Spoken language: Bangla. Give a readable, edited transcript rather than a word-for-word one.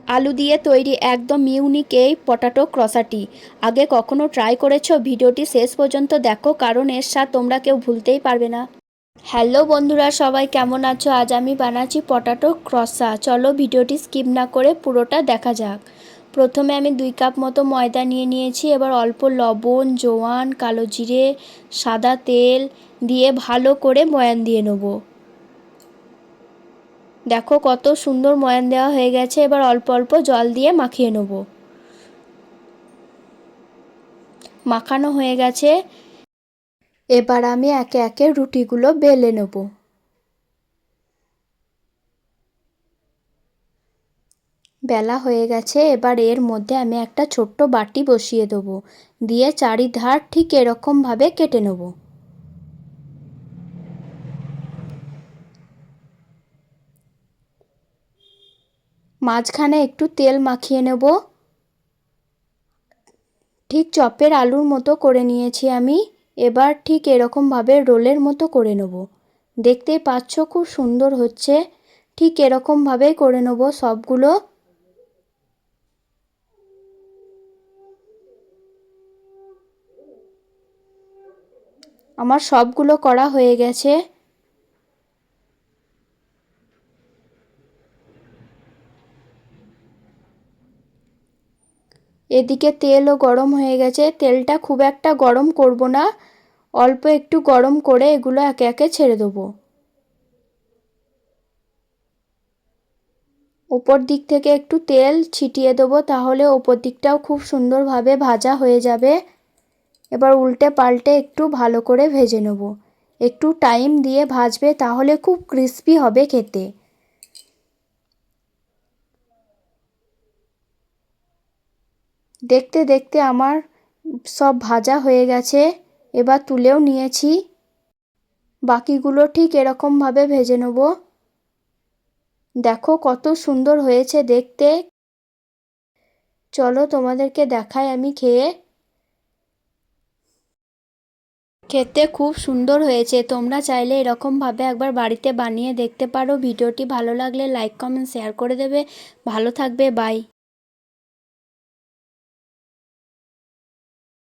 আলু দিয়ে তৈরি একদম ইউনিক এই পটাটো ক্রসাটি আগে কখনো ট্রাই করেছো? ভিডিওটি শেষ পর্যন্ত দেখো, কারণ এর স্বাদ তোমরা কেউ ভুলতেই পারবে না। হ্যালো বন্ধুরা, সবাই কেমন আছো? আজ আমি বানাচ্ছি পটাটো ক্রসা। চলো ভিডিওটি স্কিপ না করে পুরোটা দেখা যাক। প্রথমে আমি 2 কাপ মতো ময়দা নিয়ে নিয়েছি। এবার অল্প লবণ, জোয়ান, কালো জিরে, সাদা তেল দিয়ে ভালো করে ময়ান দিয়ে নেবো। দেখো কত সুন্দর ময়ান দেওয়া হয়ে গেছে। এবার অল্প অল্প জল দিয়ে মাখিয়ে নেব। মাখানো হয়ে গেছে। এবার আমি একে একে রুটিগুলো বেলে নেব। বেলা হয়ে গেছে। এবার এর মধ্যে আমি একটা ছোট্ট বাটি বসিয়ে দেবো, দিয়ে চারিধার ঠিক এরকমভাবে কেটে নেব। মাঝখানে একটু তেল মাখিয়ে নেব। ঠিক চপের আলুর মতো করে নিয়েছি আমি। এবার ঠিক এরকমভাবে রোলের মতো করে নেব। দেখতেই পাচ্ছ খুব সুন্দর হচ্ছে। ঠিক এরকমভাবেই করে নেব সবগুলো। আমার সবগুলো করা হয়ে গেছে। এদিকে তেলও গরম হয়ে গেছে। তেলটা খুব একটা গরম করব না, অল্প একটু গরম করে এগুলো একে একে ছেড়ে দেবো। ওপর দিক থেকে একটু তেল ছিটিয়ে দেবো, তাহলে ওপর দিকটাও খুব সুন্দরভাবে ভাজা হয়ে যাবে। এবার উল্টে পাল্টে একটু ভালো করে ভেজে নেব। একটু টাইম দিয়ে ভাজবে, তাহলে খুব ক্রিস্পি হবে খেতে। দেখতে দেখতে আমার সব ভাজা হয়ে গেছে। এবার তুলেও নিয়েছি। বাকিগুলো ঠিক এরকমভাবে ভেজে নেব। দেখো কত সুন্দর হয়েছে দেখতে। চলো তোমাদেরকে দেখাই আমি খেয়ে। খেতে খুব সুন্দর হয়েছে। তোমরা চাইলে এরকমভাবে একবার বাড়িতে বানিয়ে দেখতে পারো। ভিডিওটি ভালো লাগলে লাইক, কমেন্ট, শেয়ার করে দেবে। ভালো থাকবে, বাই।